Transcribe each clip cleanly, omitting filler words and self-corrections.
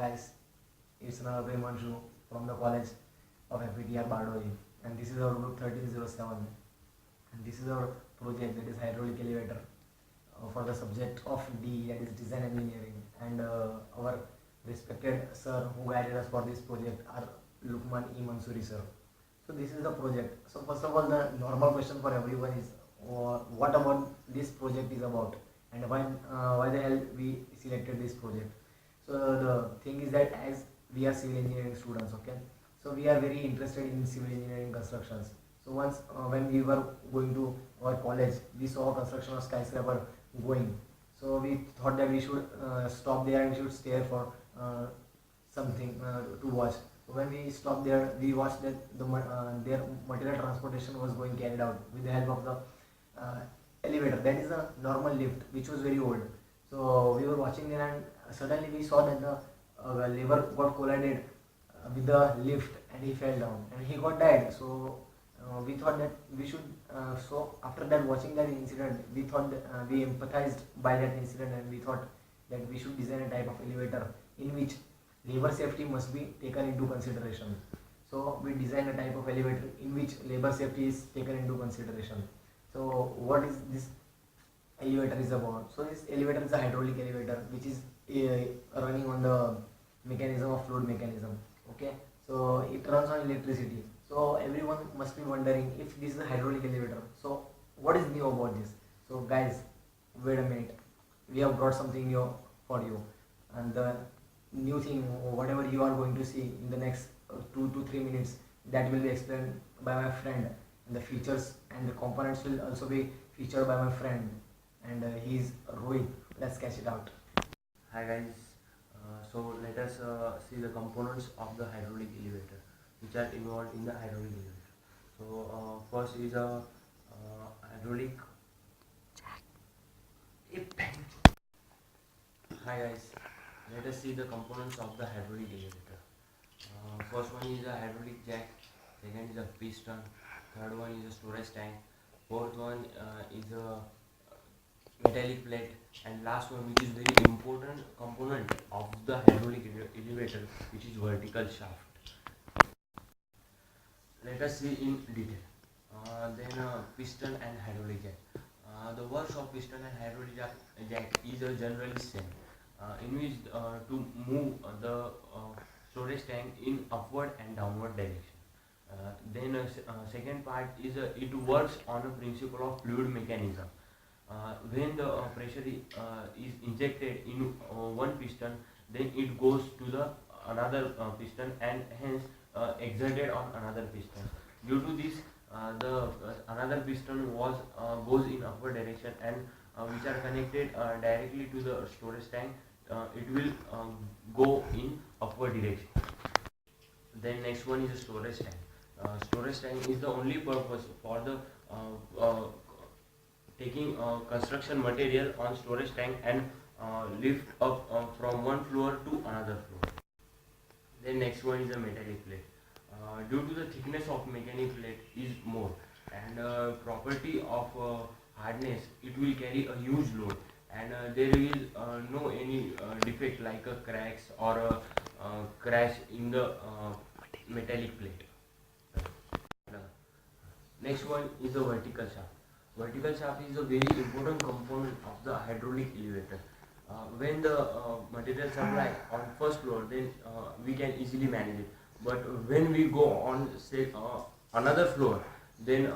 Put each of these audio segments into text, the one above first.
guys, it's Narape Manshu from the college of FPTR Bardoli, and this is our group 1307, and this is our project, that is hydraulic elevator, for the subject of D, that is design engineering, and our respected sir who guided us for this project are Lukman E. Mansuri sir. So this is the project. So first of all, the normal question for everyone is, what about this project is about, and why the hell we selected this project. So the thing is that as we are civil engineering students, okay, so we are very interested in civil engineering constructions. So once when we were going to our college, we saw construction of skyscraper going. So we thought that we should stop there and should stare for something to watch. So when we stopped there, we watched that their material transportation was going carried out with the help of the elevator. That is a normal lift, which was very old. So we were watching there, and suddenly we saw that the labor got collided with the lift, and he fell down and he got died. So we thought that we should. So after that, watching that incident, we thought that, we empathized by that incident, and we thought that we should design a type of elevator in which labor safety must be taken into consideration. So we designed a type of elevator in which labor safety is taken into consideration. So what is this elevator is about? So this elevator is a hydraulic elevator which is running on the mechanism of fluid mechanism. Okay, so it runs on electricity. So everyone must be wondering, if this is a hydraulic elevator, so what is new about this? So guys, wait a minute, we have brought something new for you, and the new thing, whatever you are going to see in the next 2 to 3 minutes, that will be explained by my friend, and the features and the components will also be featured by my friend, and he is Rohit. Let's catch it out. Hi guys, so let us see the components of the hydraulic elevator which are involved in the hydraulic elevator. So first is a hydraulic. Hi guys, let us see the components of the hydraulic elevator. First one is a hydraulic jack, second is a piston, third one is a storage tank, fourth one is a metallic plate, and last one, which is very important component of the hydraulic elevator, which is vertical shaft. Let us see in detail. Then piston and hydraulic jack. The works of piston and hydraulic jack is generally same, in which to move the storage tank in upward and downward direction. Then second part is it works on a principle of fluid mechanism. When the pressure is injected in one piston, then it goes to the another piston, and hence exerted on another piston. Due to this, the another piston was goes in upward direction, and which are connected directly to the storage tank, it will go in upward direction. Then next one is a storage tank. Storage tank is the only purpose for the taking construction material on storage tank and lift up from one floor to another floor. Then next one is a metallic plate. Due to the thickness of mechanical plate is more, and property of hardness, it will carry a huge load, and there is no any defect like a cracks or a crash in the metallic plate. Next one is the vertical shaft. Vertical shaft is a very important component of the hydraulic elevator. When the material supply on first floor, then we can easily manage it. But when we go on say another floor, then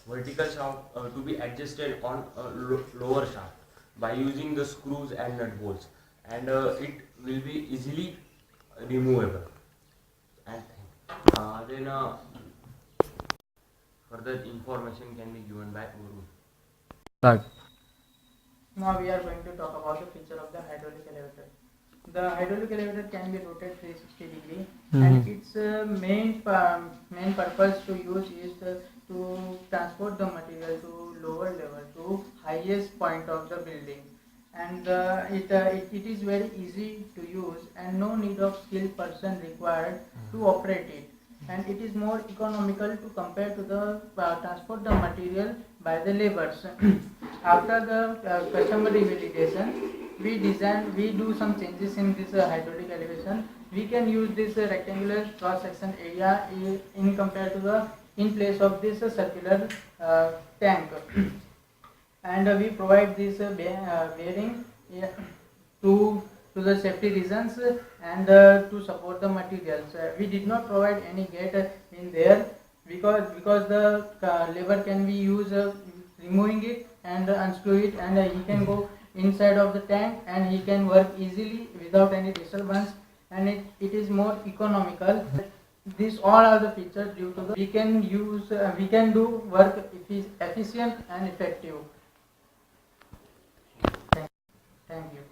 vertical shaft to be adjusted on a lower shaft by using the screws and nut bolts, and it will be easily removable. And then further information can be given by Uru. Start. Now we are going to talk about the feature of the hydraulic elevator. The hydraulic elevator can be rotated 360 degree, and its main purpose to use is to transport the material to lower level to highest point of the building, and it is very easy to use, and no need of skilled person required to operate it, and it is more economical to compare to the transport the material by the laborers. After the customary validation, we do some changes in this hydraulic elevation. We can use this rectangular cross section area in compared to the in place of this circular tank. And we provide this bearing to the safety reasons and to support the materials. We did not provide any gate in there because the lever can be used removing it and unscrew it, and he can go inside of the tank and he can work easily without any disturbance, and it is more economical. These all are the features due to the we can do work efficient and effective. Thank you.